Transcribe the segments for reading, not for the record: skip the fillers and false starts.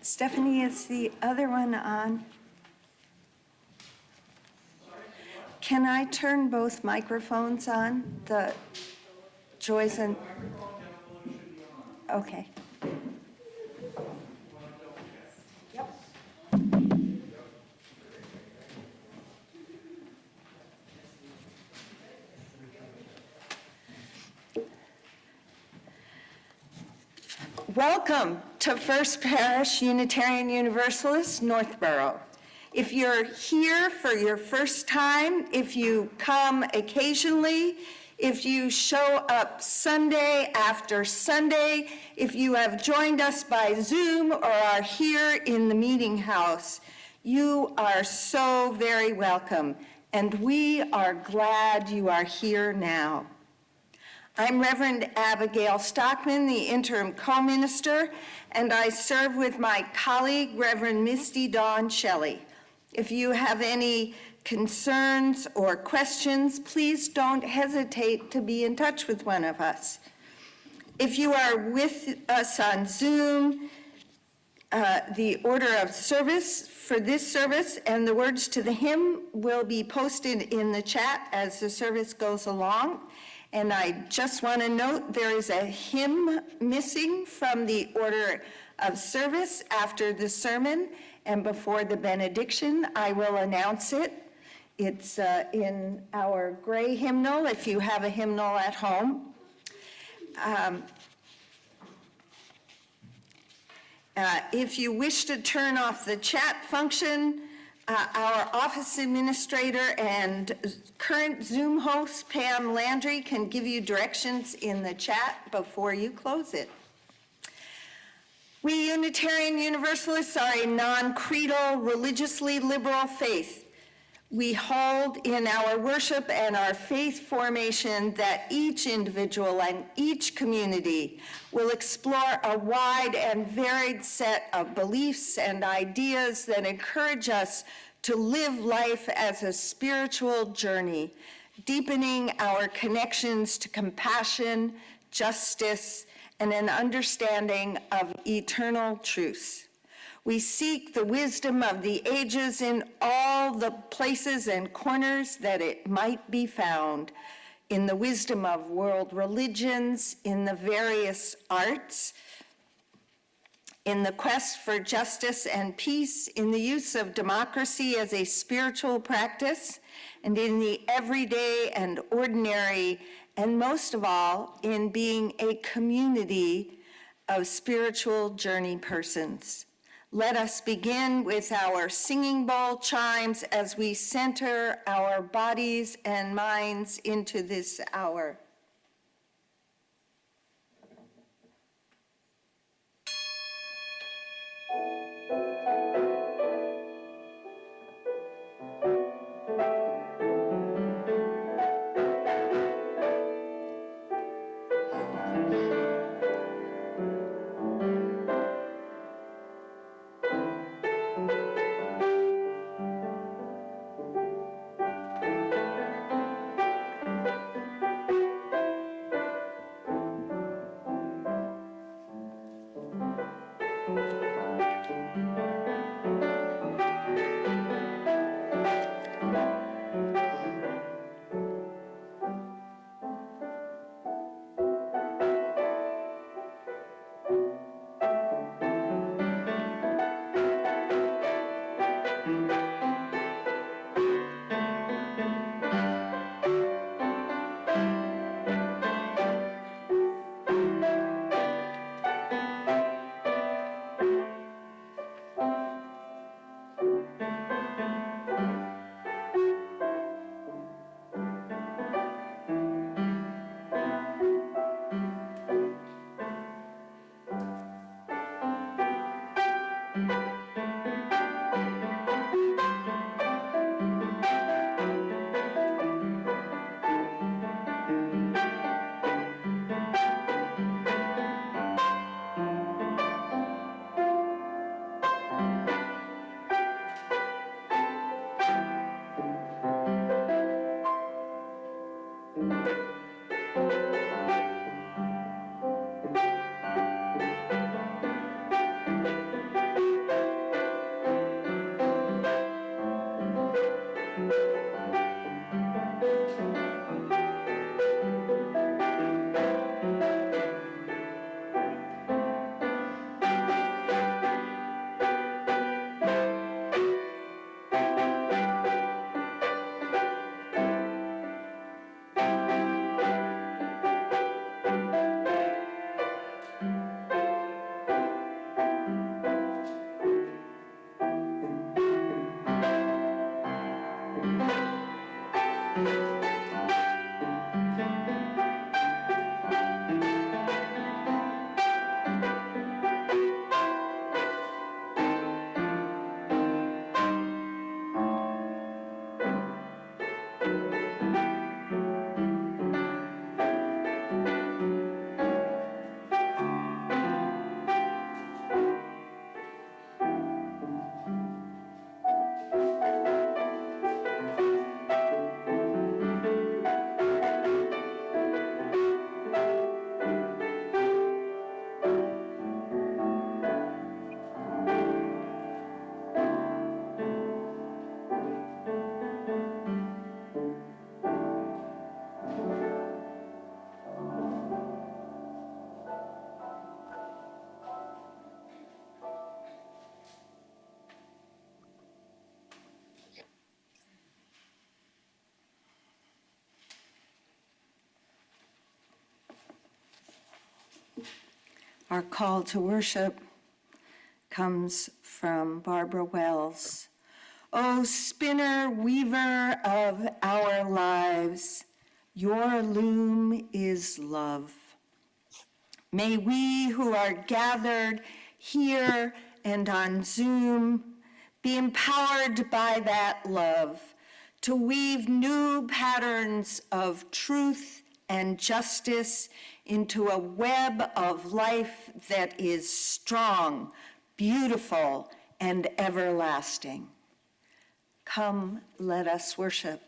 Stephanie, is the other one on? Can I turn both microphones on? The Joyce and... Okay. Welcome to First Parish Unitarian Universalist, Northborough. If you're here for your first time, if you come occasionally, if you show up Sunday after Sunday, if you have joined us by Zoom or are here in the meeting house, you are so very welcome, and we are glad you are here now. I'm Reverend Abigail Stockman, the interim co-minister, and I serve with my colleague, Reverend Misty Dawn Shelley. If you have any concerns or questions, please don't hesitate to be in touch with one of us. If you are with us on Zoom, the order of service for this service and the words to the hymn will be posted in the chat as the service goes along. And I just want to note there is a hymn missing from the order of service after the sermon and before the benediction. I will announce it. It's in our gray hymnal if you have a hymnal at home. If you wish to turn off the chat function, our office administrator and current Zoom host, Pam Landry, can give you directions in the chat before you close it. We Unitarian Universalists are a non-creedal, religiously liberal faith. We hold in our worship and our faith formation that each individual and each community will explore a wide and varied set of beliefs and ideas that encourage us to live life as a spiritual journey, deepening our connections to compassion, justice, and an understanding of eternal truths. We seek the wisdom of the ages in all the places and corners that it might be found, in the wisdom of world religions, in the various arts, in the quest for justice and peace, in the use of democracy as a spiritual practice, and in the everyday and ordinary, and most of all, in being a community of spiritual journey persons. Let us begin with our singing bowl chimes as we center our bodies and minds into this hour. Our call to worship comes from Barbara Wells. O spinner, weaver of our lives, your loom is love. May we who are gathered here and on Zoom be empowered by that love to weave new patterns of truth and justice into a web of life that is strong, beautiful, and everlasting. Come, let us worship.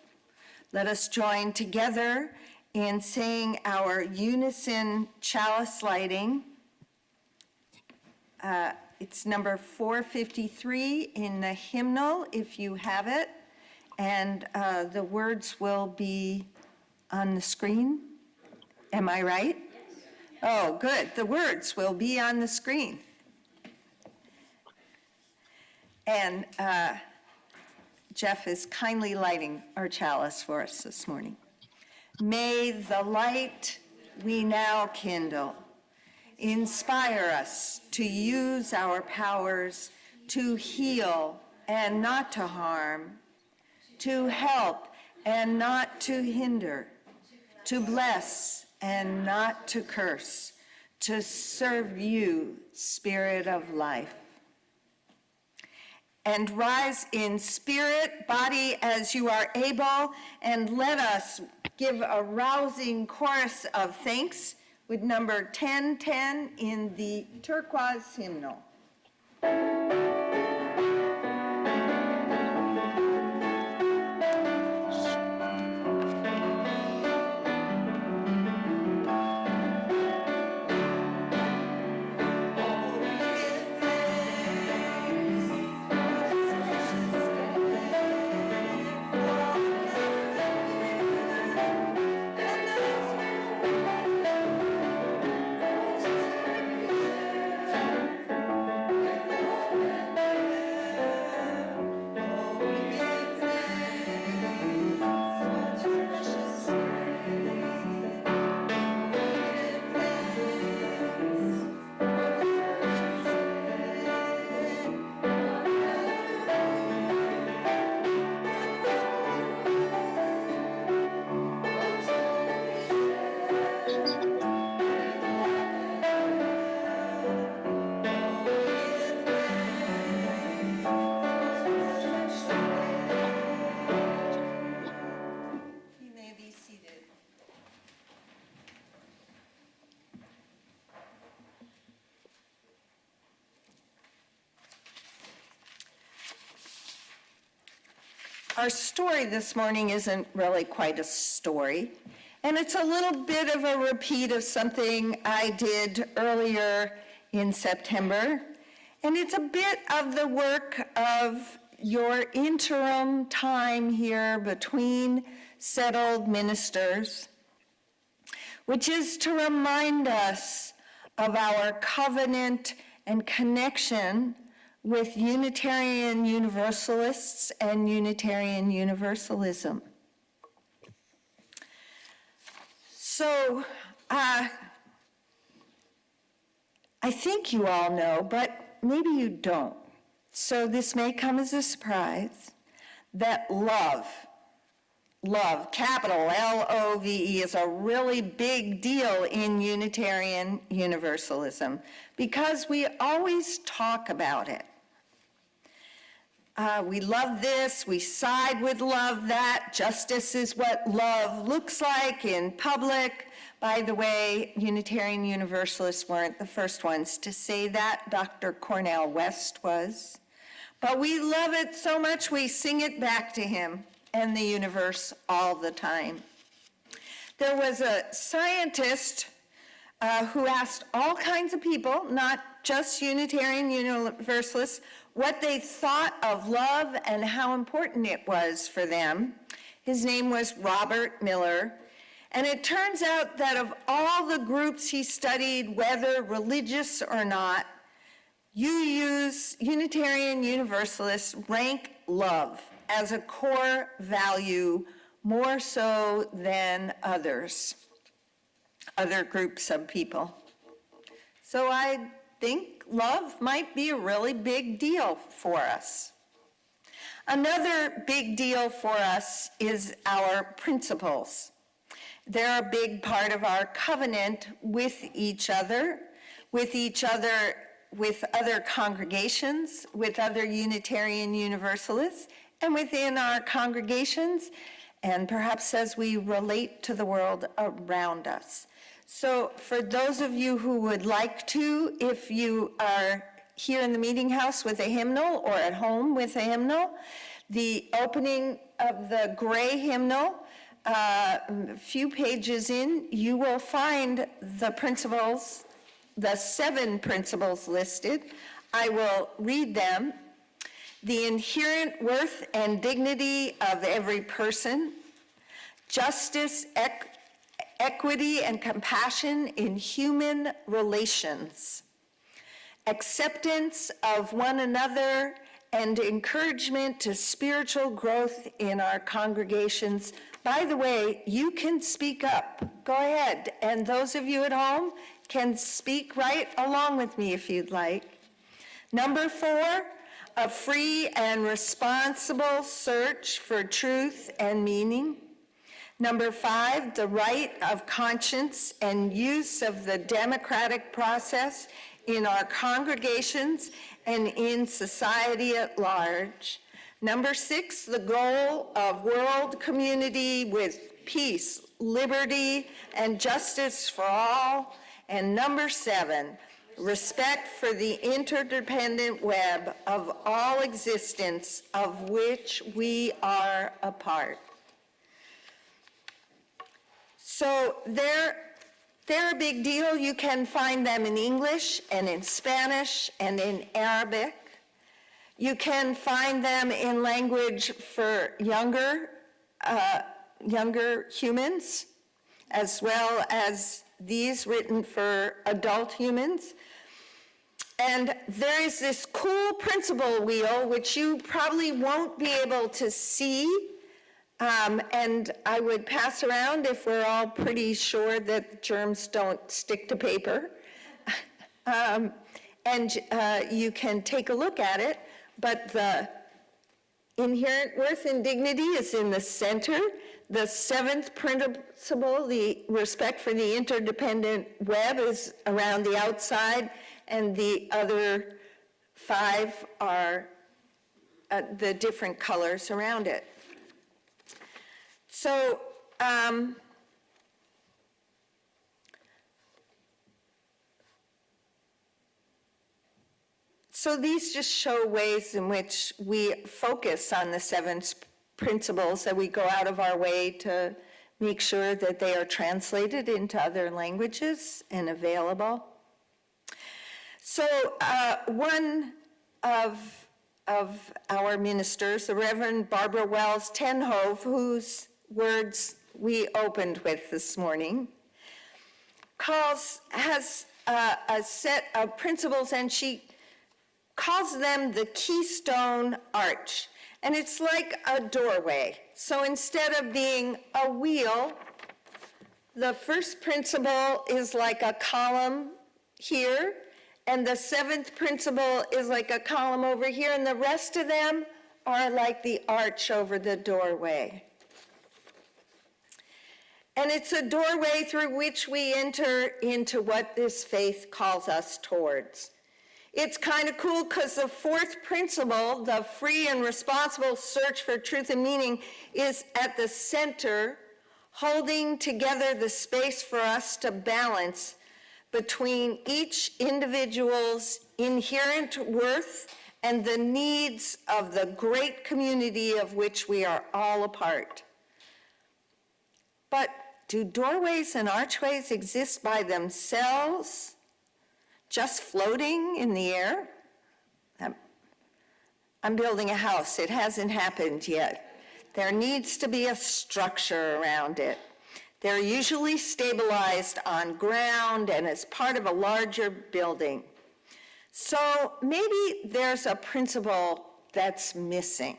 Let us join together in saying our unison chalice lighting. It's number 453 in the hymnal, if you have it, and the words will be on the screen. Am I right? Yes. Oh, good. The words will be on the screen. And Jeff is kindly lighting our chalice for us this morning. May the light we now kindle inspire us to use our powers to heal and not to harm, to help and not to hinder, to bless and not to curse, to serve you, Spirit of life. And rise in spirit, body, as you are able, and let us give a rousing chorus of thanks with number 1010 in the turquoise hymnal. Our story this morning isn't really quite a story, and it's a little bit of a repeat of something I did earlier in September, and it's a bit of the work of your interim time here between settled ministers, which is to remind us of our covenant and connection with Unitarian Universalists and Unitarian Universalism. So, I think you all know, but maybe you don't. So this may come as a surprise, that love, capital L-O-V-E, is a really big deal in Unitarian Universalism because we always talk about it. We love this, we side with love that, justice is what love looks like in public. By the way, Unitarian Universalists weren't the first ones to say that, Dr. Cornel West was. But we love it so much we sing it back to him and the universe all the time. There was a scientist who asked all kinds of people, not just Unitarian Universalists, what they thought of love and how important it was for them. His name was Robert Miller. And it turns out that of all the groups he studied, whether religious or not, Unitarian Universalists rank love as a core value more so than other groups of people. So I think love might be a really big deal for us. Another big deal for us is our principles. They're a big part of our covenant with each other, with other congregations, with other Unitarian Universalists, and within our congregations, and perhaps as we relate to the world around us. So for those of you who would like to, if you are here in the meeting house with a hymnal or at home with a hymnal, the opening of the gray hymnal, a few pages in, you will find the principles, the 7 principles listed. I will read them. The inherent worth and dignity of every person, justice, equity, and compassion in human relations, acceptance of one another, and encouragement to spiritual growth in our congregations. By the way, you can speak up. Go ahead. And those of you at home can speak right along with me if you'd like. Number 4, a free and responsible search for truth and meaning. Number 5, the right of conscience and use of the democratic process in our congregations and in society at large. Number 6, the goal of world community with peace, liberty, and justice for all. And number 7, respect for the interdependent web of all existence of which we are a part. So they're a big deal. You can find them in English and in Spanish and in Arabic. You can find them in language for younger humans, as well as these written for adult humans. And there is this cool principle wheel, which you probably won't be able to see, and I would pass around if we're all pretty sure that germs don't stick to paper. You can take a look at it, but the inherent worth and dignity is in the center. The 7th principle, the respect for the interdependent web, is around the outside, and the other 5 are the different colors around it. So these just show ways in which we focus on the 7 principles, that we go out of our way to make sure that they are translated into other languages and available. So one of our ministers, the Reverend Barbara Wells Tenhove, whose words we opened with this morning, has a set of principles, and she calls them the keystone arch. And it's like a doorway. So instead of being a wheel, the first principle is like a column here, and the 7th principle is like a column over here, and the rest of them are like the arch over the doorway. And it's a doorway through which we enter into what this faith calls us towards. It's kind of cool because the 4th principle, the free and responsible search for truth and meaning, is at the center, holding together the space for us to balance between each individual's inherent worth and the needs of the great community of which we are all a part. But do doorways and archways exist by themselves, just floating in the air? I'm building a house. It hasn't happened yet. There needs to be a structure around it. They're usually stabilized on ground and as part of a larger building. So maybe there's a principle that's missing.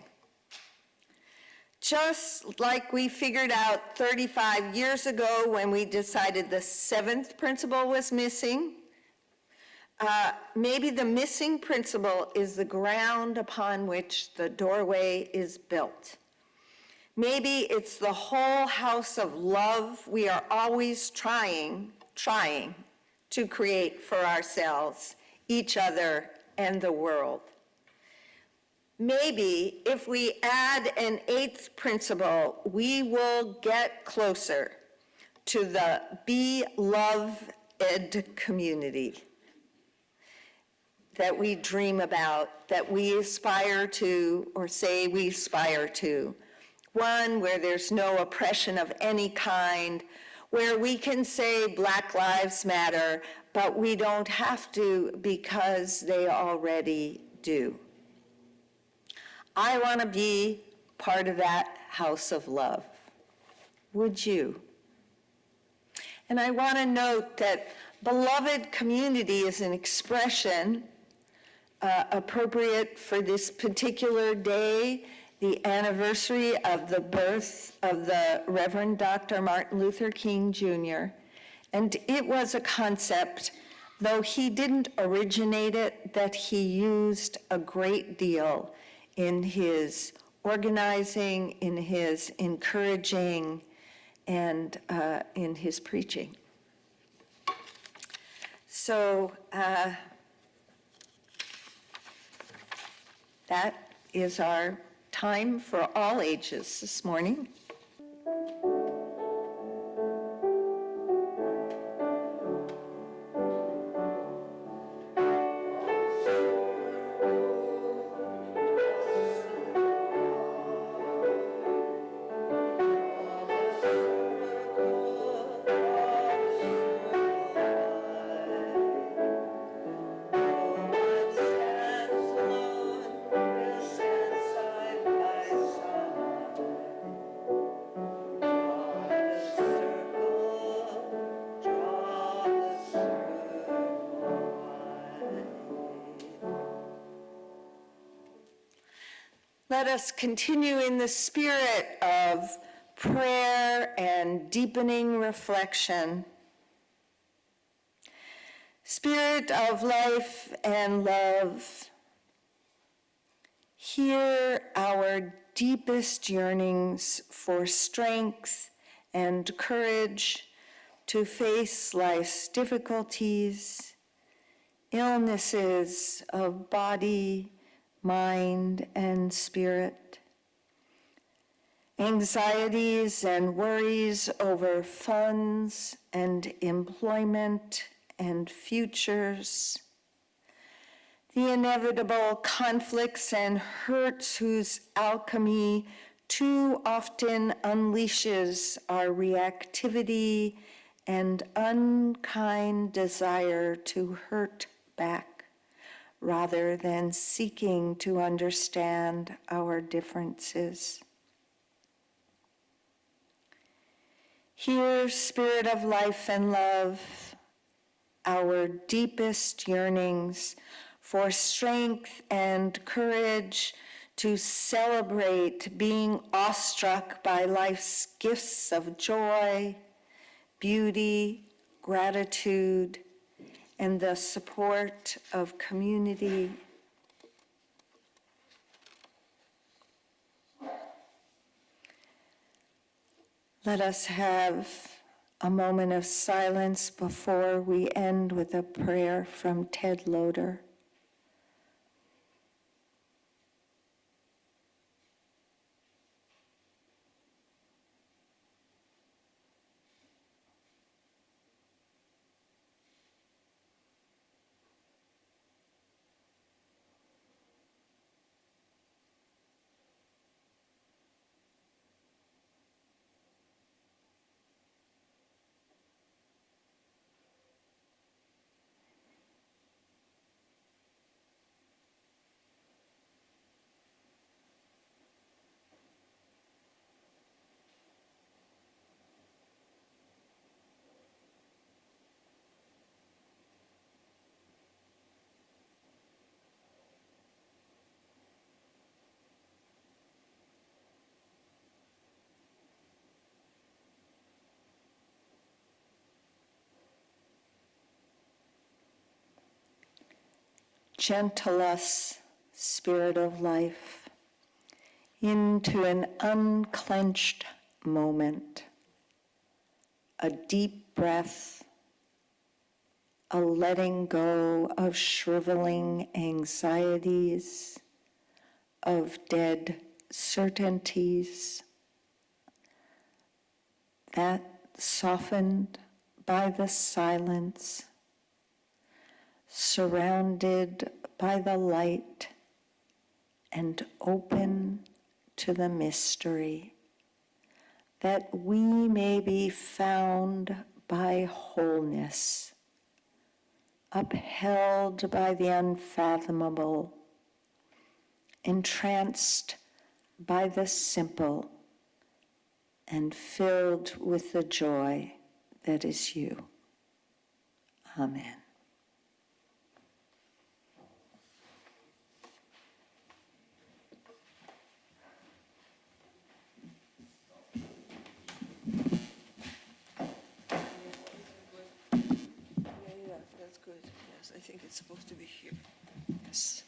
Just like we figured out 35 years ago when we decided the 7th principle was missing, Maybe the missing principle is the ground upon which the doorway is built. Maybe it's the whole house of love we are always trying to create for ourselves, each other, and the world. Maybe if we add an eighth principle, we will get closer to the beloved community that we dream about, that we aspire to, or say we aspire to. One where there's no oppression of any kind, where we can say Black Lives Matter, but we don't have to because they already do. I want to be part of that house of love. Would you? And I want to note that beloved community is an expression appropriate for this particular day, the anniversary of the birth of the Reverend Dr. Martin Luther King Jr. And it was a concept, though he didn't originate it, that he used a great deal in his organizing, in his encouraging, and in his preaching. So that is our time for all ages this morning. Let us continue in the spirit of prayer and deepening reflection. Spirit of life and love, hear our deepest yearnings for strength and courage to face life's difficulties, illnesses of body, mind, and spirit, anxieties and worries over funds and employment and futures, the inevitable conflicts and hurts whose alchemy too often unleashes our reactivity and unkind desire to hurt back, rather than seeking to understand our differences. Hear, Spirit of life and love, our deepest yearnings for strength and courage to celebrate being awestruck by life's gifts of joy, beauty, gratitude, and the support of community. Let us have a moment of silence before we end with a prayer from Ted Loder. gentle us, Spirit of life, into an unclenched moment, a deep breath, a letting go of shriveling anxieties, of dead certainties, that softened by the silence, surrounded by the light, and open to the mystery, that we may be found by wholeness, upheld by the unfathomable, entranced by the simple, and filled with the joy that is you. Amen. Yeah, that's good. Yes, I think it's supposed to be here. Yes.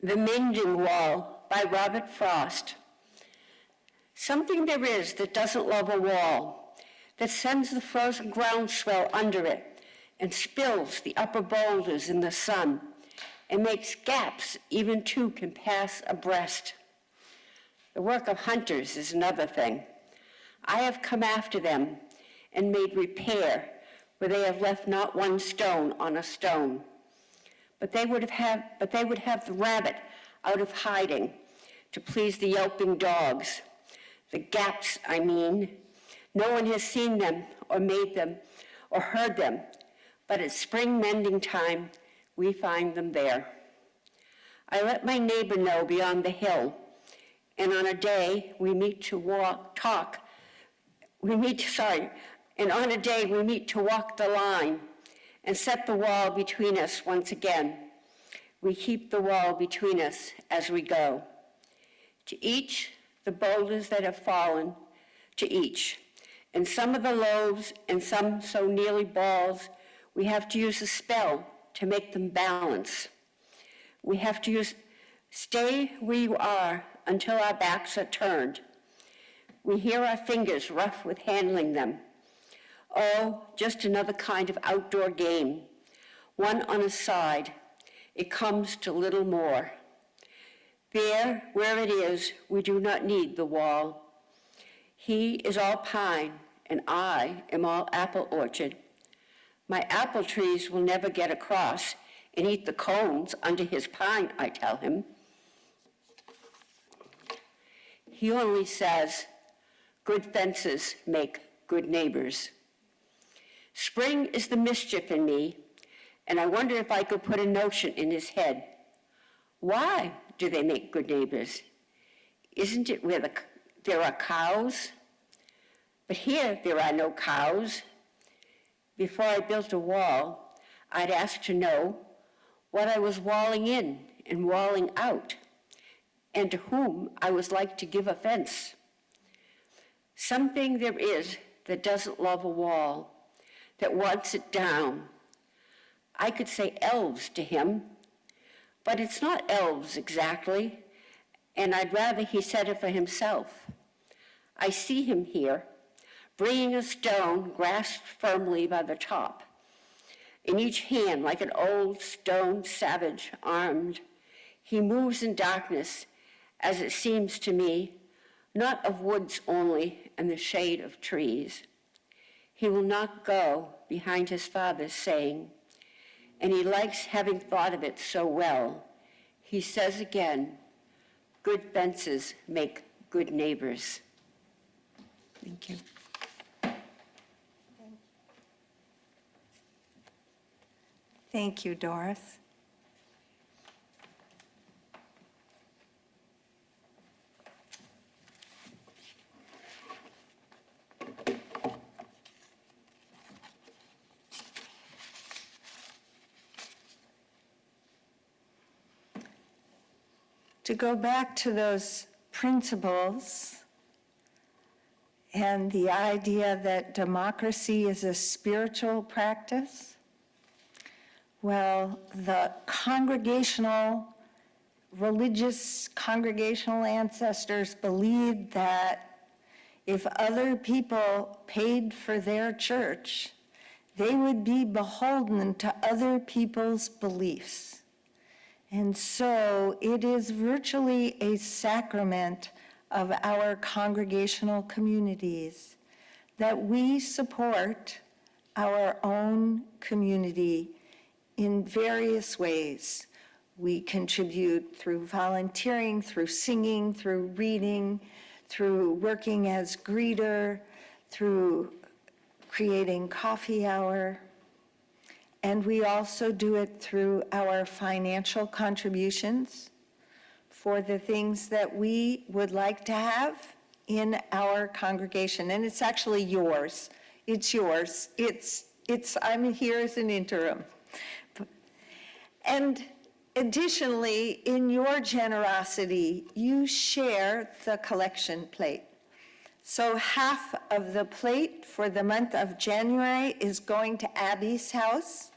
The Mending Wall by Robert Frost. Something there is that doesn't love a wall, that sends the frozen groundswell under it and spills the upper boulders in the sun and makes gaps even two can pass abreast. The work of hunters is another thing. I have come after them and made repair where they have left not one stone on a stone. But they would have the rabbit out of hiding to please the yelping dogs. The gaps, I mean. No one has seen them or made them or heard them, but at spring mending time, we find them there. I let my neighbor know beyond the hill, and on a day we meet to walk the line and set the wall between us once again. We keep the wall between us as we go. To each, the boulders that have fallen, to each. And some of the loaves and some so nearly balls, we have to use a spell to make them balance. We have to stay where you are until our backs are turned. We hear our fingers rough with handling them. Oh, just another kind of outdoor game. One on a side. It comes to little more. There, where it is, we do not need the wall. He is all pine, and I am all apple orchard. My apple trees will never get across and eat the cones under his pine, I tell him. He only says, good fences make good neighbors. Spring is the mischief in me, and I wonder if I could put a notion in his head. Why do they make good neighbors? Isn't it where there are cows? But here there are no cows. Before I built a wall, I'd ask to know what I was walling in and walling out, and to whom I was like to give offense. Something there is that doesn't love a wall, that wants it down. I could say elves to him, but it's not elves exactly, and I'd rather he said it for himself. I see him here, bringing a stone grasped firmly by the top, in each hand like an old stone savage armed. He moves in darkness, as it seems to me, not of woods only and the shade of trees. He will not go behind his father's saying, and he likes having thought of it so well. He says again, good fences make good neighbors. Thank you. Thank you, Doris. To go back to those principles and the idea that democracy is a spiritual practice, well, the religious congregational ancestors believed that if other people paid for their church, they would be beholden to other people's beliefs. And so it is virtually a sacrament of our congregational communities that we support our own community in various ways. We contribute through volunteering, through singing, through reading, through working as greeter, through creating coffee hour. And we also do it through our financial contributions for the things that we would like to have in our congregation. And it's actually yours. It's yours. I'm here as an interim. And additionally, in your generosity, you share the collection plate. So half of the plate for the month of January is going to Abby's house.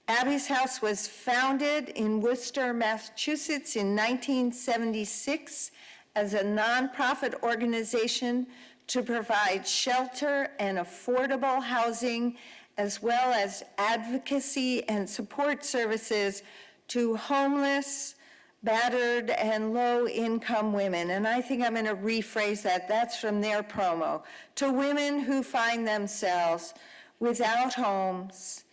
Abby's House was founded in Worcester, Massachusetts in 1976 as a nonprofit organization to provide shelter and affordable housing, as well as advocacy and support services to homeless, battered and low-income women, and I think I'm going to rephrase that, that's from their promo, to women who find themselves without homes,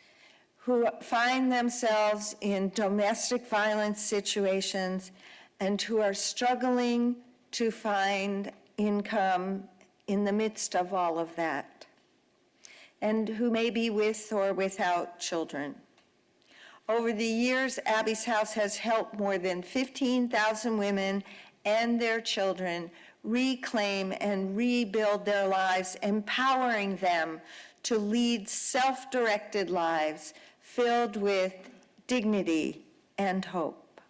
who find themselves in domestic violence situations, and who are struggling to find income in the midst of all of that, and who may be with or without children. Over the years, Abby's House has helped more than 15,000 women and their children reclaim and rebuild their lives, empowering them to lead self-directed lives filled with dignity and hope.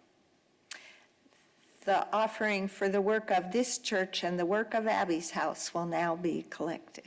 The offering for the work of this church and the work of Abby's House will now be collected.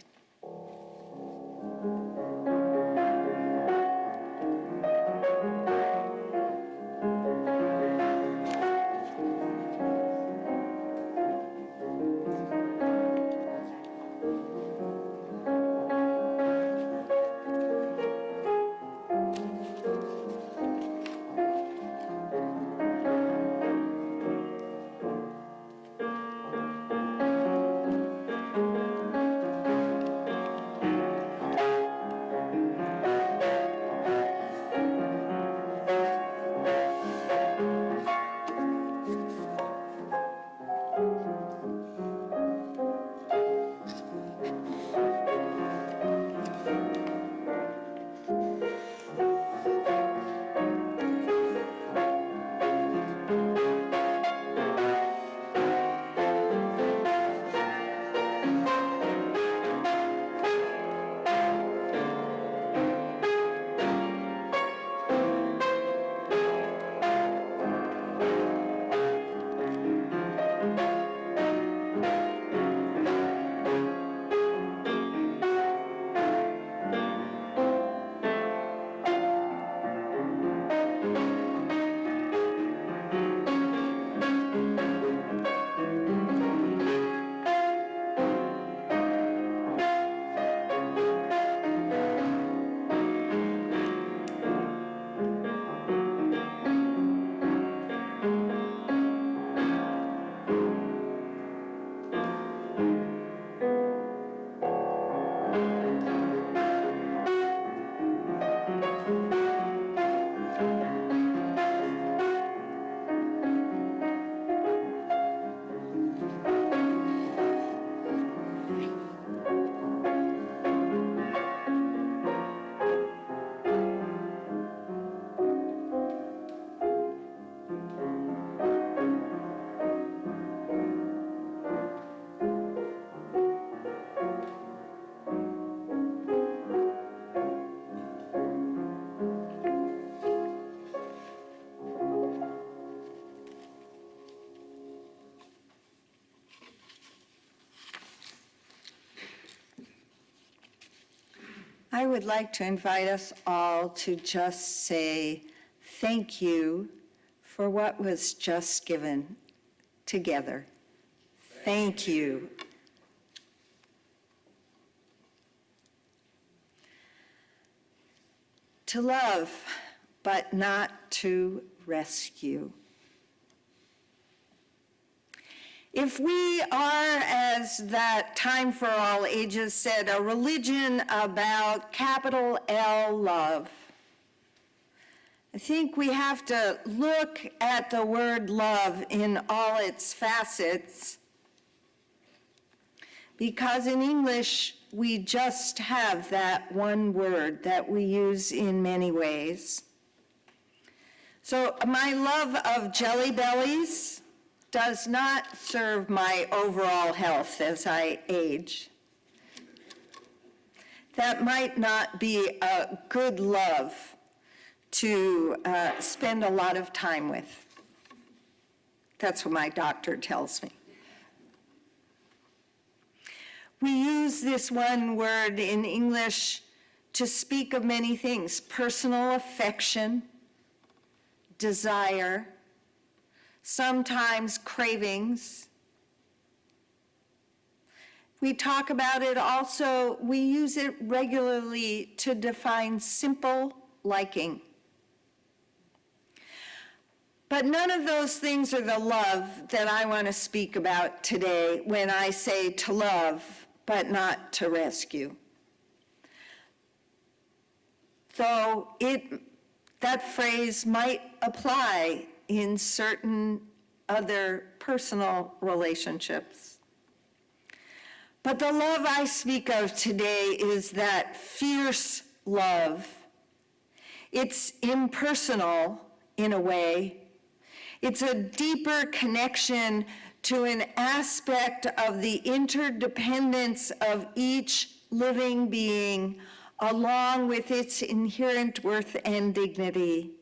I would like to invite us all to just say thank you for what was just given together. Thank you. To love, but not to rescue. If we are, as that Time for All Ages said, a religion about capital L love, I think we have to look at the word love in all its facets, because in English, we just have that one word that we use in many ways. So my love of Jelly Bellies does not serve my overall health as I age. That might not be a good love to spend a lot of time with. That's what my doctor tells me. We use this one word in English to speak of many things: personal affection, desire, sometimes cravings. We talk about it also, we use it regularly to define simple liking. But none of those things are the love that I want to speak about today when I say to love, but not to rescue. Though that phrase might apply in certain other personal relationships. But the love I speak of today is that fierce love. It's impersonal in a way. It's a deeper connection to an aspect of the interdependence of each living being, along with its inherent worth and dignity.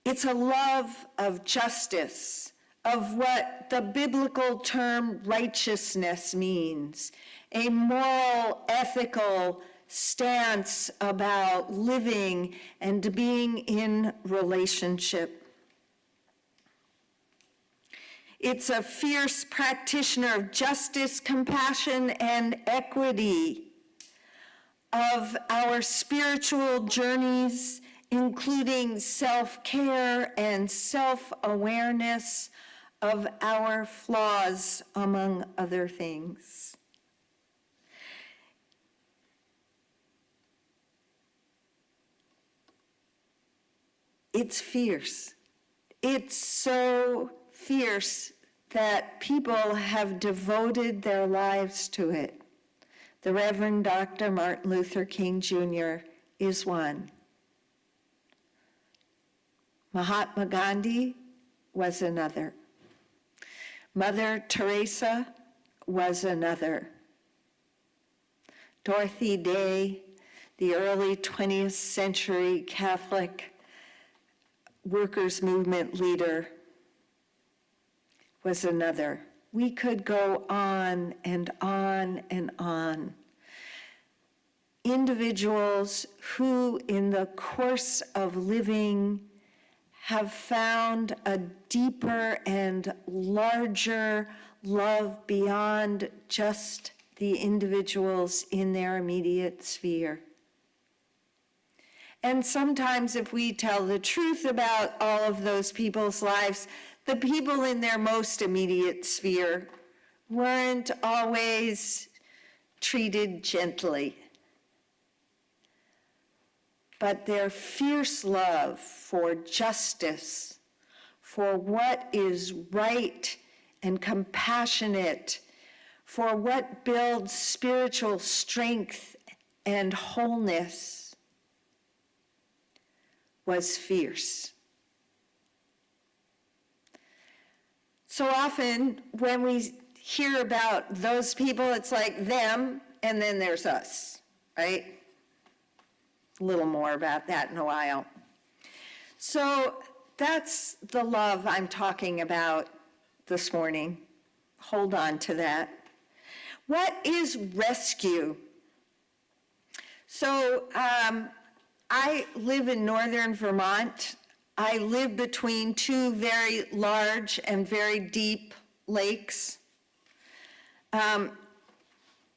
It's a love of justice, of what the biblical term righteousness means, a moral, ethical stance about living and being in relationship. It's a fierce practitioner of justice, compassion, and equity, of our spiritual journeys, including self-care and self-awareness of our flaws, among other things. It's fierce. It's so fierce that people have devoted their lives to it. The Reverend Dr. Martin Luther King Jr. is one. Mahatma Gandhi was another. Mother Teresa was another. Dorothy Day, the early 20th century Catholic workers' movement leader, was another. We could go on and on and on. Individuals who, in the course of living, have found a deeper and larger love beyond just the individuals in their immediate sphere. And sometimes, if we tell the truth about all of those people's lives, the people in their most immediate sphere weren't always treated gently. But their fierce love for justice, for what is right and compassionate, for what builds spiritual strength and wholeness, was fierce. So often when we hear about those people, it's like them, and then there's us, right? A little more about that in a while. So that's the love I'm talking about this morning. Hold on to that. What is rescue? So I live in northern Vermont. I live between two very large and very deep lakes.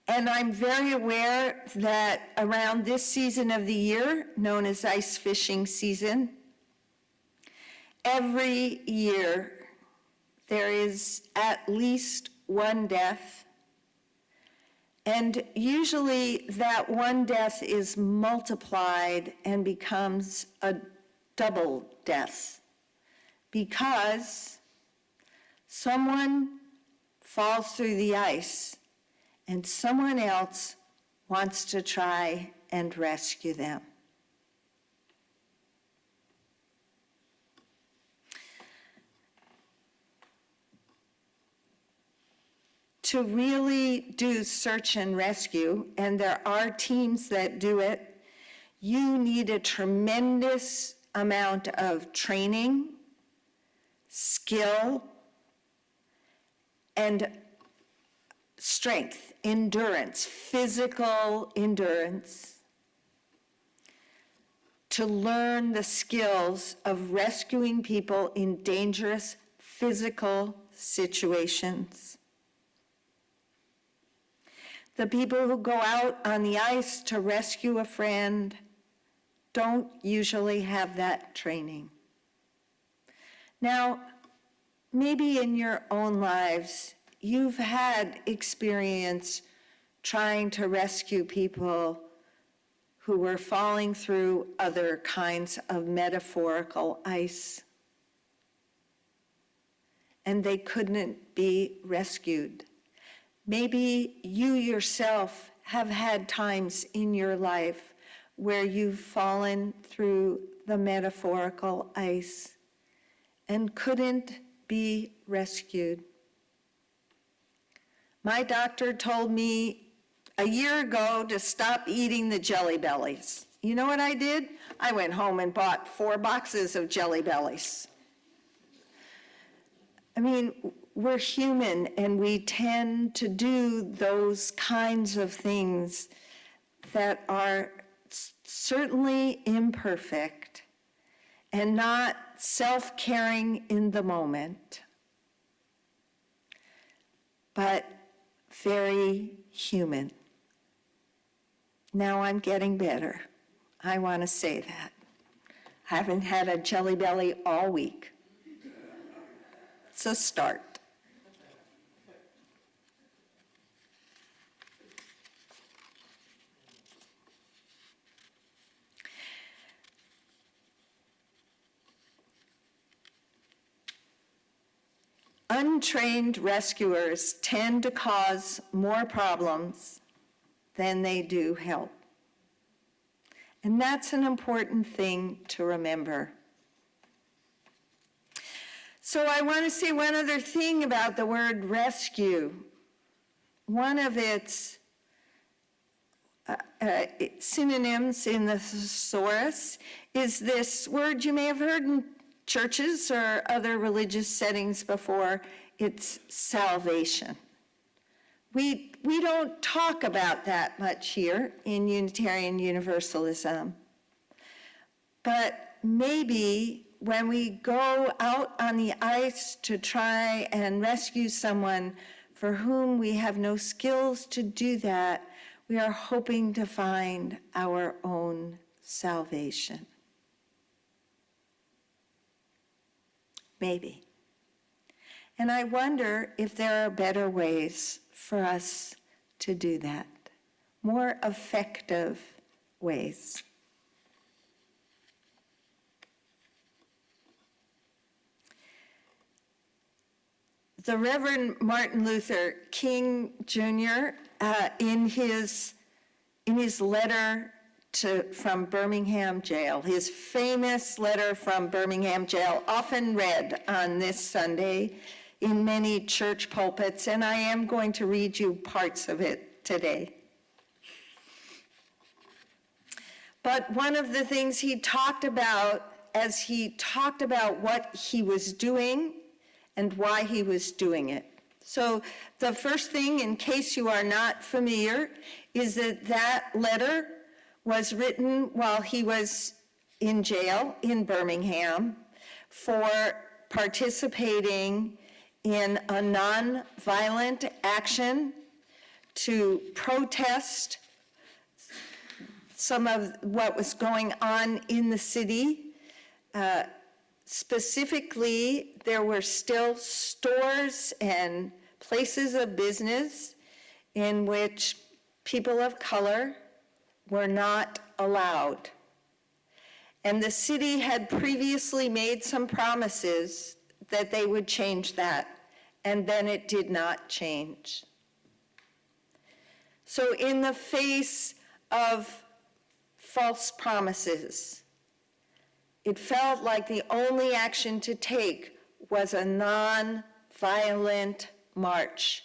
And I'm very aware that around this season of the year, known as ice fishing season, every year there is at least one death. And usually that one death is multiplied and becomes a double death because someone falls through the ice and someone else wants to try and rescue them. To really do search and rescue, and there are teams that do it, you need a tremendous amount of training, skill, and strength, endurance, physical endurance, to learn the skills of rescuing people in dangerous physical situations. The people who go out on the ice to rescue a friend don't usually have that training. Now, maybe in your own lives, you've had experience trying to rescue people who were falling through other kinds of metaphorical ice, and they couldn't be rescued. Maybe you yourself have had times in your life where you've fallen through the metaphorical ice and couldn't be rescued. My doctor told me a year ago to stop eating the Jelly Bellies. You know what I did? I went home and bought 4 boxes of Jelly Bellies. I mean, we're human and we tend to do those kinds of things that are certainly imperfect and not self-caring in the moment, but very human. Now I'm getting better. I want to say that. I haven't had a Jelly Belly all week. It's a start. Untrained rescuers tend to cause more problems than they do help. And that's an important thing to remember. So I want to say one other thing about the word rescue. One of its synonyms in the thesaurus is this word you may have heard in churches or other religious settings before. It's salvation. We don't talk about that much here in Unitarian Universalism, but maybe when we go out on the ice to try and rescue someone for whom we have no skills to do that, we are hoping to find our own salvation. Maybe. And I wonder if there are better ways for us to do that, more effective ways. The Reverend Martin Luther King Jr., in his letter from Birmingham jail, his famous letter from Birmingham jail, often read on this Sunday in many church pulpits, and I am going to read you parts of it today. But one of the things he talked about as he talked about what he was doing and why he was doing it. So the first thing, in case you are not familiar, is that letter was written while he was in jail in Birmingham for participating in a nonviolent action to protest some of what was going on in the city. Specifically, there were still stores and places of business in which people of color were not allowed. And the city had previously made some promises that they would change that, and then it did not change. So in the face of false promises, it felt like the only action to take was a non-violent march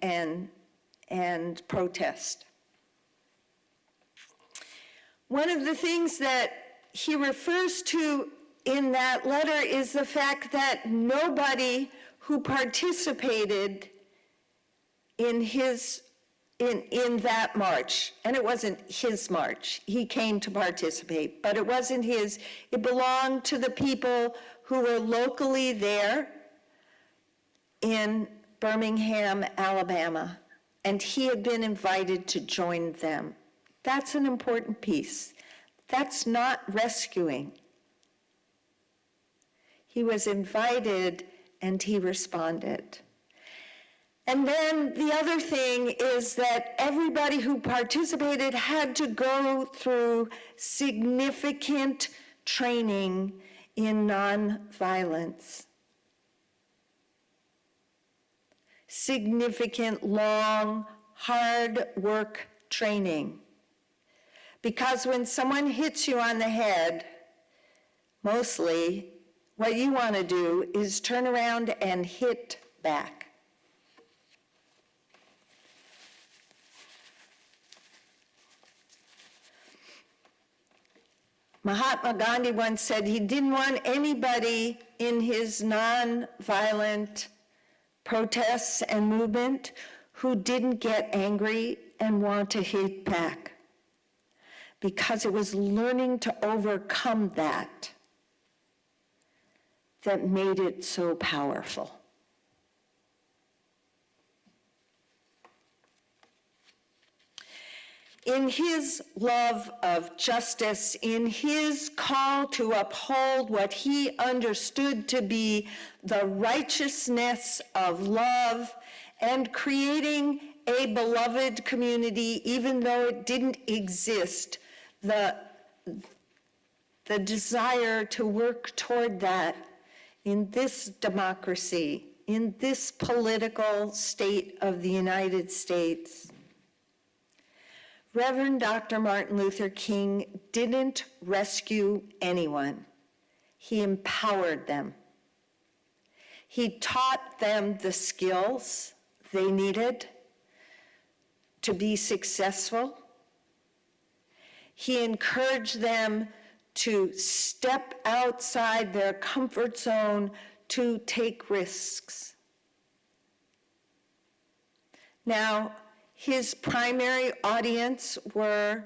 and protest. One of the things that he refers to in that letter is the fact that nobody who participated in that march, and it wasn't his march, he came to participate, but it wasn't his, it belonged to the people who were locally there in Birmingham, Alabama, and he had been invited to join them. That's an important piece. That's not rescuing. He was invited and he responded. And then the other thing is that everybody who participated had to go through significant training in nonviolence. Significant, long, hard work training. Because when someone hits you on the head, mostly, what you want to do is turn around and hit back. Mahatma Gandhi once said he didn't want anybody in his nonviolent protests and movement who didn't get angry and want to hit back, because it was learning to overcome that made it so powerful. In his love of justice, in his call to uphold what he understood to be the righteousness of love and creating a beloved community, even though it didn't exist, the desire to work toward that in this democracy, in this political state of the United States. Reverend Dr. Martin Luther King didn't rescue anyone. He empowered them. He taught them the skills they needed to be successful. He encouraged them to step outside their comfort zone, to take risks. Now, his primary audience were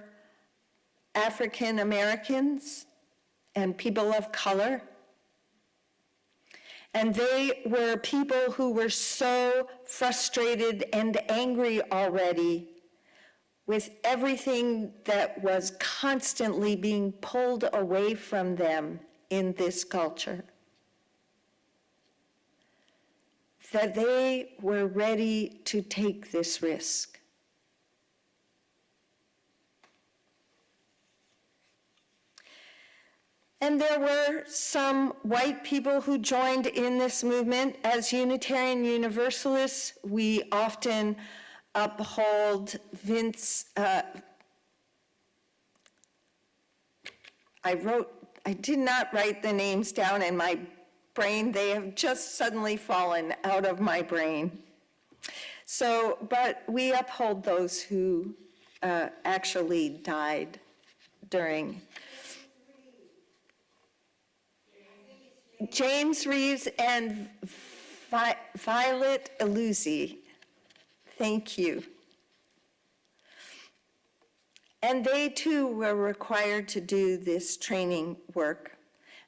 African Americans and people of color. And they were people who were so frustrated and angry already with everything that was constantly being pulled away from them in this culture, that they were ready to take this risk. And there were some white people who joined in this movement. As Unitarian Universalists, we often uphold I did not write the names down in my brain. They have just suddenly fallen out of my brain. So, but we uphold those who actually died during. James Reeves and Violet Eluzzi. Thank you. And they too were required to do this training work.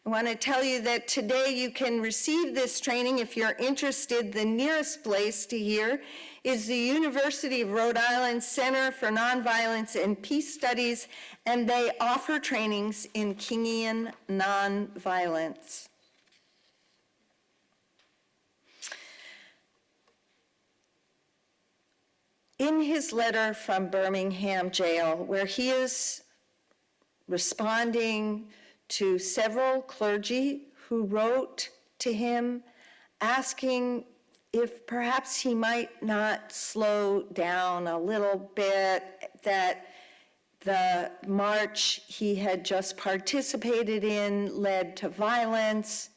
I want to tell you that today you can receive this training if you're interested. The nearest place to here is the University of Rhode Island Center for Nonviolence and Peace Studies, and they offer trainings in Kingian nonviolence. In his letter from Birmingham jail, where he is responding to several clergy who wrote to him asking if perhaps he might not slow down a little bit, that the march he had just participated in led to violence.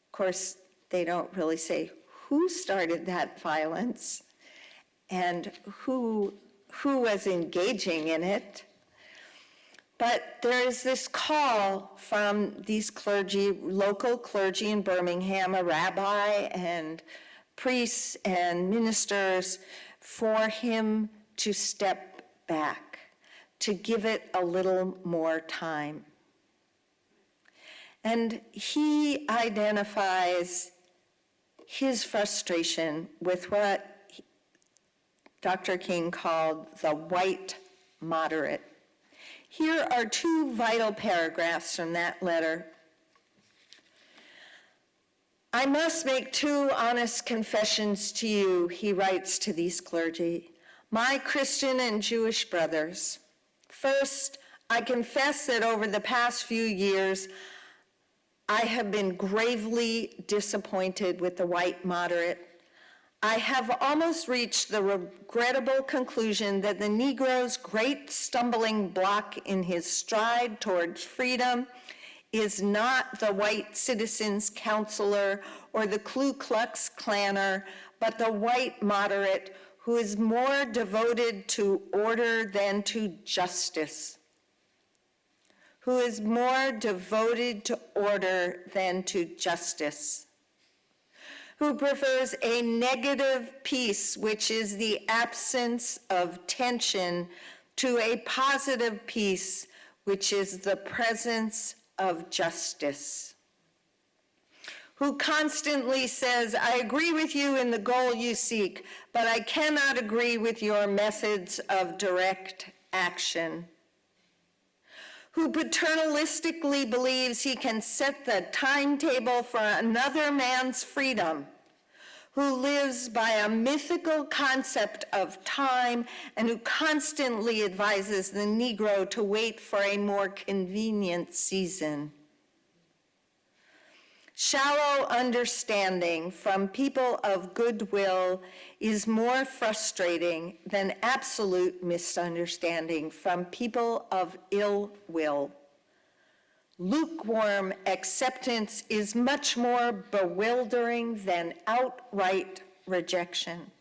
Of course, they don't really say who started that violence and who was engaging in it. But there is this call from these clergy, local clergy in Birmingham, a rabbi and priests and ministers, for him to step back, to give it a little more time. And he identifies his frustration with what Dr. King called the white moderate. Here are two vital paragraphs from that letter. I must make two honest confessions to you, he writes to these clergy, my Christian and Jewish brothers. First, I confess that over the past few years, I have been gravely disappointed with the white moderate. I have almost reached the regrettable conclusion that the Negro's great stumbling block in his stride towards freedom is not the white citizen's counselor or the Ku Klux Klanner, but the white moderate who is more devoted to order than to justice, who is more devoted to order than to justice, who prefers a negative peace, which is the absence of tension, to a positive peace, which is the presence of justice, who constantly says, I agree with you in the goal you seek, but I cannot agree with your methods of direct action, who paternalistically believes he can set the timetable for another man's freedom, who lives by a mythical concept of time and who constantly advises the Negro to wait for a more convenient season. Shallow understanding from people of goodwill is more frustrating than absolute misunderstanding from people of ill will. Lukewarm acceptance is much more bewildering than outright rejection.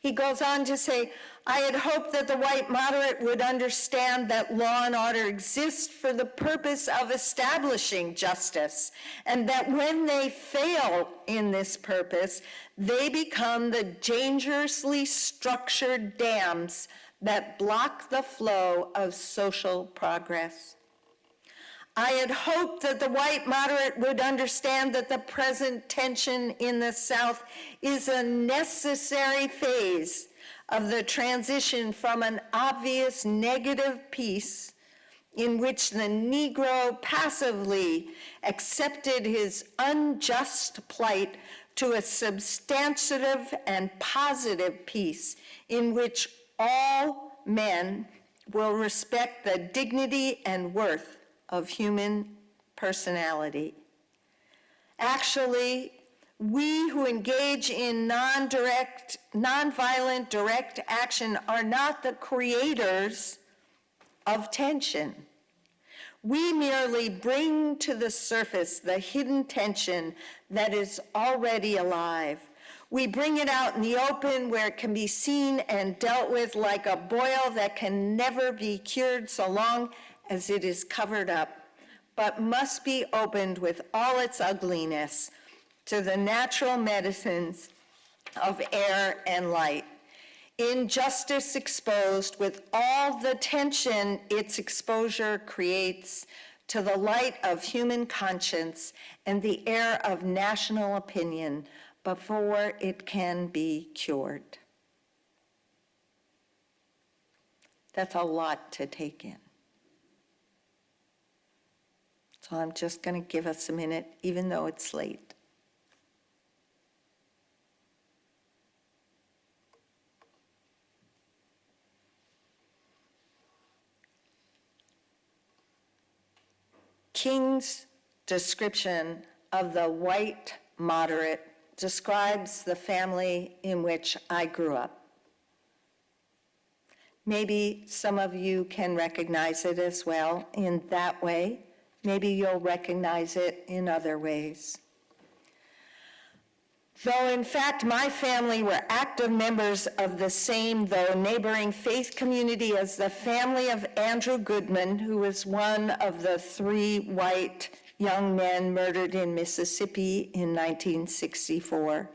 He goes on to say, I had hoped that the white moderate would understand that law and order exist for the purpose of establishing justice, and that when they fail in this purpose, they become the dangerously structured dams that block the flow of social progress. I had hoped that the white moderate would understand that the present tension in the South is a necessary phase of the transition from an obvious negative peace in which the Negro passively accepted his unjust plight to a substantive and positive peace in which all men will respect the dignity and worth of human personality. Actually, we who engage in nonviolent direct action are not the creators of tension. We merely bring to the surface the hidden tension that is already alive. We bring it out in the open where it can be seen and dealt with like a boil that can never be cured so long as it is covered up, but must be opened with all its ugliness to the natural medicines of air and light. Injustice exposed with all the tension its exposure creates to the light of human conscience and the air of national opinion before it can be cured. That's a lot to take in. So I'm just going to give us a minute, even though it's late. King's description of the white moderate describes the family in which I grew up. Maybe some of you can recognize it as well in that way. Maybe you'll recognize it in other ways. Though in fact my family were active members of the same, though neighboring faith community as the family of Andrew Goodman, who was one of the 3 white young men murdered in Mississippi in 1964.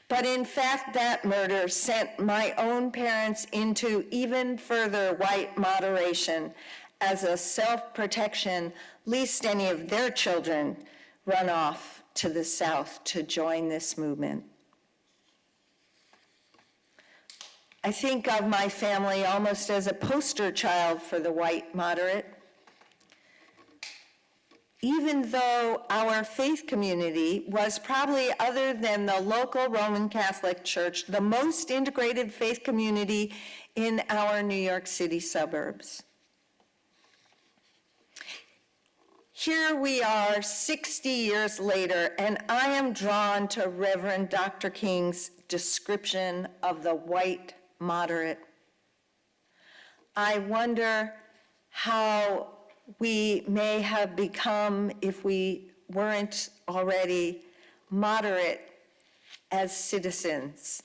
But in fact, that murder sent my own parents into even further white moderation as a self-protection, lest any of their children run off to the South to join this movement. I think of my family almost as a poster child for the white moderate. Even though our faith community was probably, other than the local Roman Catholic Church, the most integrated faith community in our New York City suburbs. Here we are 60 years later, and I am drawn to Reverend Dr. King's description of the white moderate. I wonder how we may have become, if we weren't already, moderate as citizens.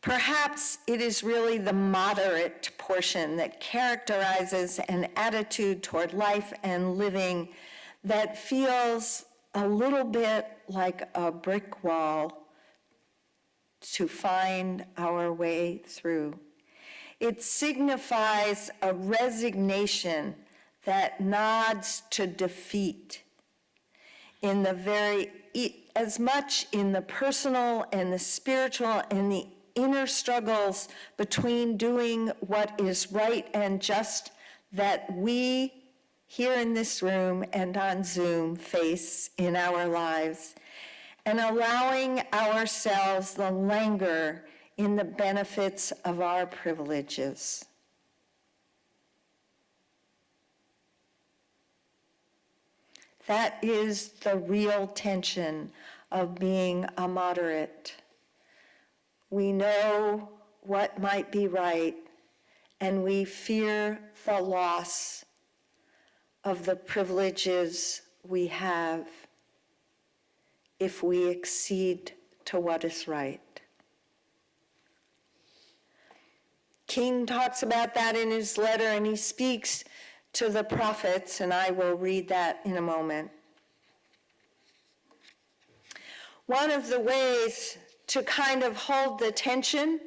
Perhaps it is really the moderate portion that characterizes an attitude toward life and living that feels a little bit like a brick wall to find our way through. It signifies a resignation that nods to defeat in the as much in the personal and the spiritual and the inner struggles between doing what is right and just that we here in this room and on Zoom face in our lives, and allowing ourselves the languor in the benefits of our privileges. That is the real tension of being a moderate. We know what might be right, and we fear the loss of the privileges we have if we accede to what is right. King talks about that in his letter, and he speaks to the prophets, and I will read that in a moment. One of the ways to kind of hold the tension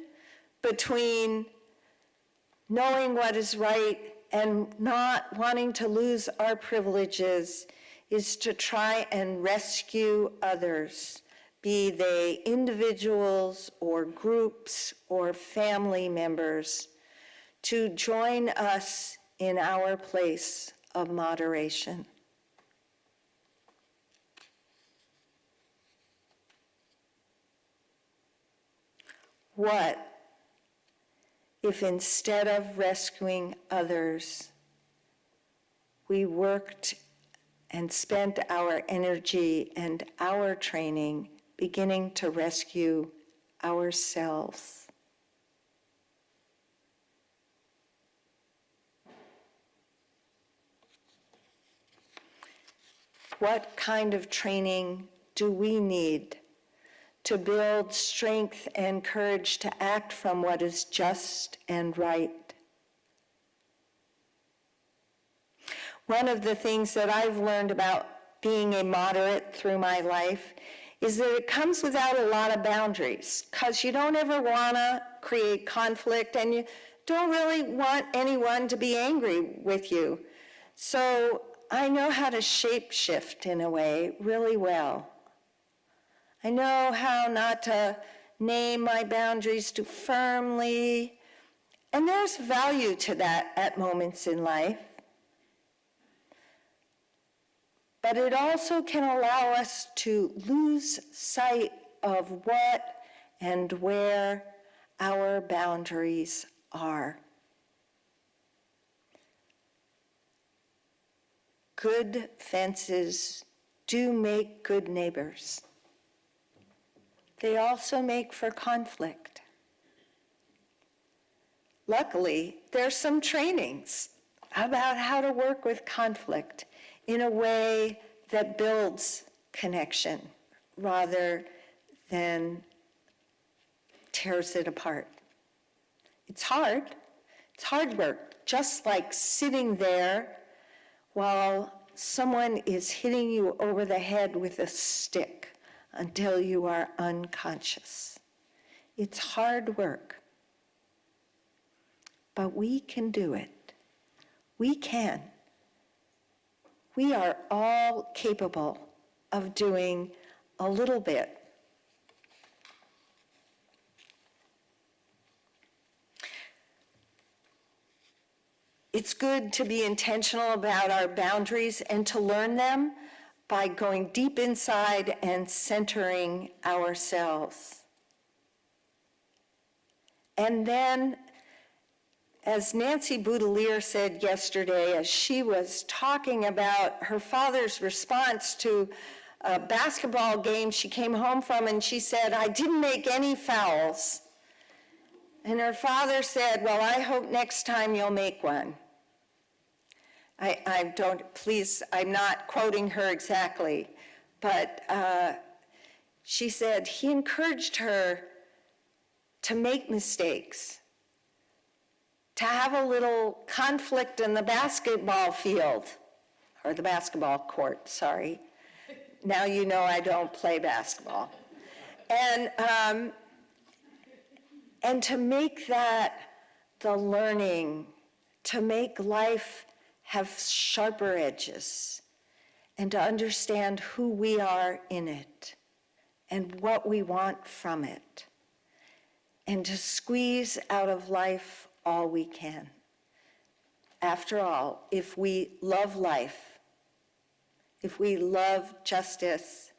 between knowing what is right and not wanting to lose our privileges is to try and rescue others, be they individuals or groups or family members, to join us in our place of moderation. What if instead of rescuing others, we worked and spent our energy and our training beginning to rescue ourselves? What kind of training do we need to build strength and courage to act from what is just and right? One of the things that I've learned about being a moderate through my life is that it comes without a lot of boundaries, because you don't ever want to create conflict, and you don't really want anyone to be angry with you. So I know how to shape shift in a way really well. I know how not to name my boundaries too firmly, and there's value to that at moments in life. But it also can allow us to lose sight of what and where our boundaries are. Good fences do make good neighbors. They also make for conflict. Luckily, there's some trainings about how to work with conflict in a way that builds connection rather than tears it apart. It's hard work, just like sitting there while someone is hitting you over the head with a stick until you are unconscious. It's hard work, but we can do it. We can. We are all capable of doing a little bit. It's good to be intentional about our boundaries and to learn them by going deep inside and centering ourselves. And then, as Nancy Boudelier said yesterday, as she was talking about her father's response to a basketball game she came home from, and she said, "I didn't make any fouls." And her father said, "Well, I hope next time you'll make one." I'm not quoting her exactly, but she said he encouraged her to make mistakes, to have a little conflict in the basketball field, or the basketball court, sorry. Now you know I don't play basketball. And to make that the learning, to make life have sharper edges, and to understand who we are in it and what we want from it, and to squeeze out of life all we can. After all, if we love life, if we love justice,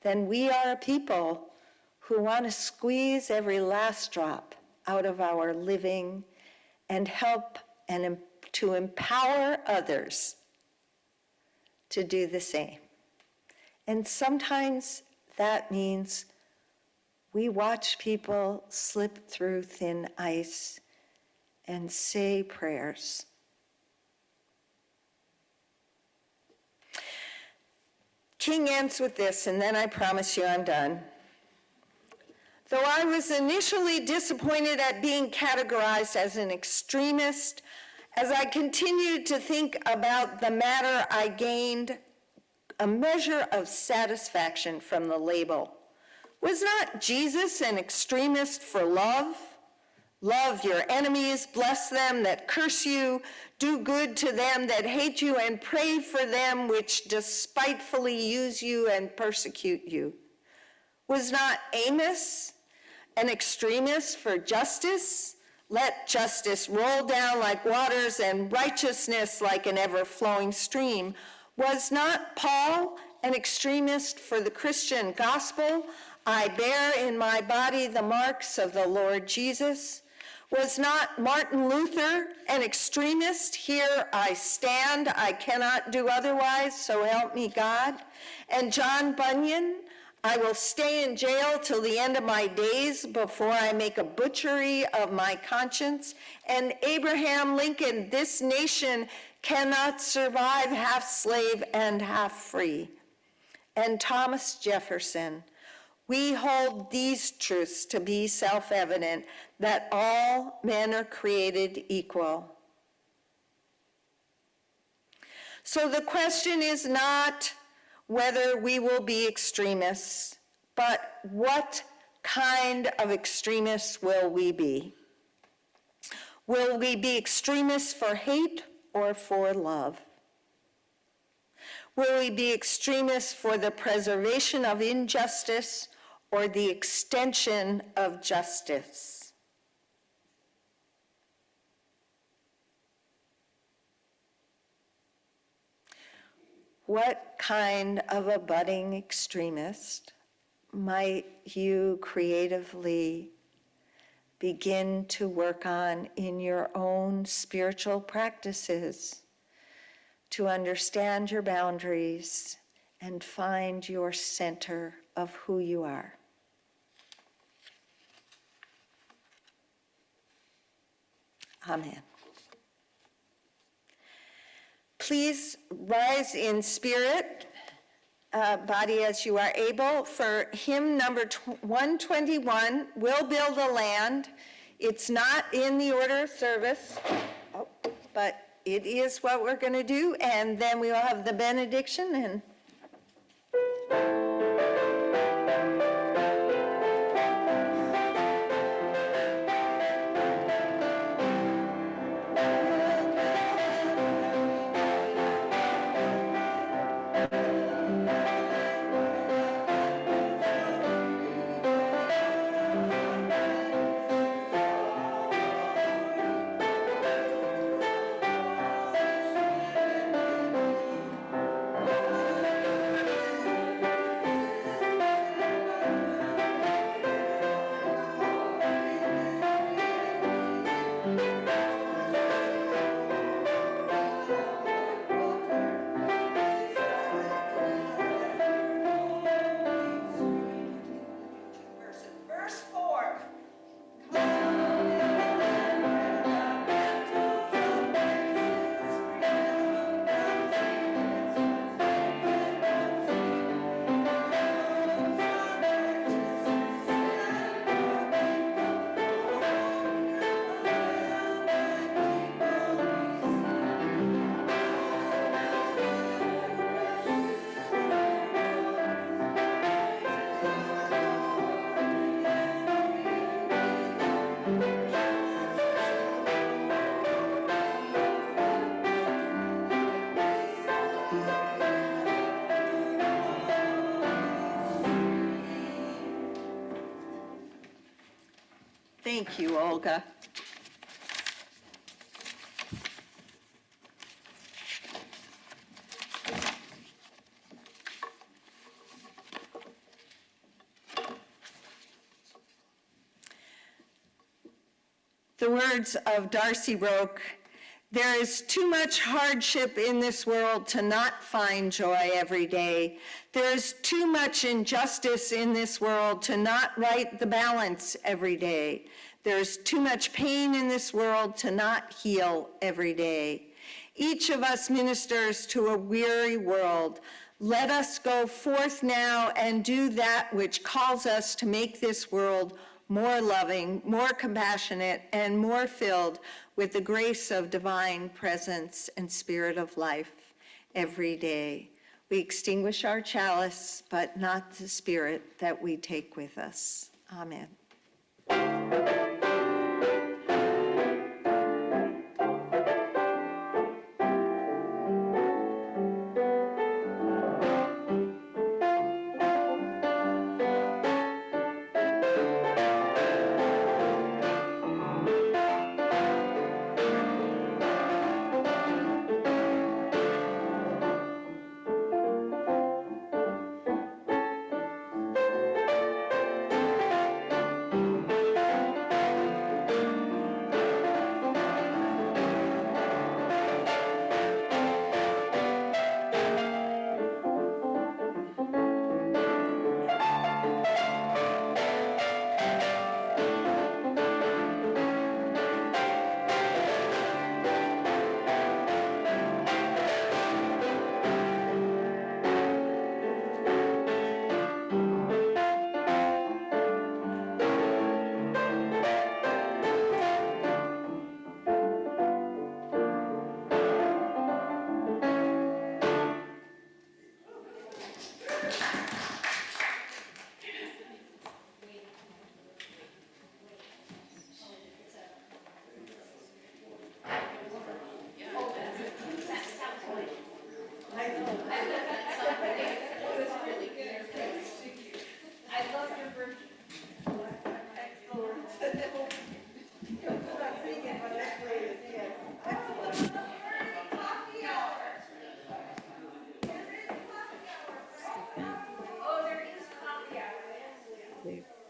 then we are a people who want to squeeze every last drop out of our living and help and to empower others to do the same. And sometimes that means we watch people slip through thin ice and say prayers. King ends with this, and then I promise you I'm done. Though I was initially disappointed at being categorized as an extremist, as I continued to think about the matter, I gained a measure of satisfaction from the label. Was not Jesus an extremist for love? Love your enemies, bless them that curse you, do good to them that hate you, and pray for them which despitefully use you and persecute you. Was not Amos an extremist for justice? Let justice roll down like waters and righteousness like an ever-flowing stream. Was not Paul an extremist for the Christian gospel? I bear in my body the marks of the Lord Jesus. Was not Martin Luther an extremist? Here I stand, I cannot do otherwise, so help me God. And John Bunyan, I will stay in jail till the end of my days before I make a butchery of my conscience. And Abraham Lincoln, this nation cannot survive half slave and half free. And Thomas Jefferson, we hold these truths to be self-evident, that all men are created equal. So the question is not whether we will be extremists, but what kind of extremists will we be? Will we be extremists for hate or for love? Will we be extremists for the preservation of injustice or the extension of justice? What kind of a budding extremist might you creatively begin to work on in your own spiritual practices to understand your boundaries and find your center of who you are? Amen. Please rise in spirit, body as you are able, for hymn number 121, We'll Build a Land. It's not in the order of service, but it is what we're going to do, and then we'll have the benediction and Thank you, Olga. The words of Darcy Roque, "There is too much hardship in this world to not find joy every day. There is too much injustice in this world to not right the balance every day. There is too much pain in this world to not heal every day. Each of us ministers to a weary world. Let us go forth now and do that which calls us to make this world more loving, more compassionate, and more filled with the grace of divine presence and spirit of life every day. We extinguish our chalice, but not the spirit that we take with us." Amen. There.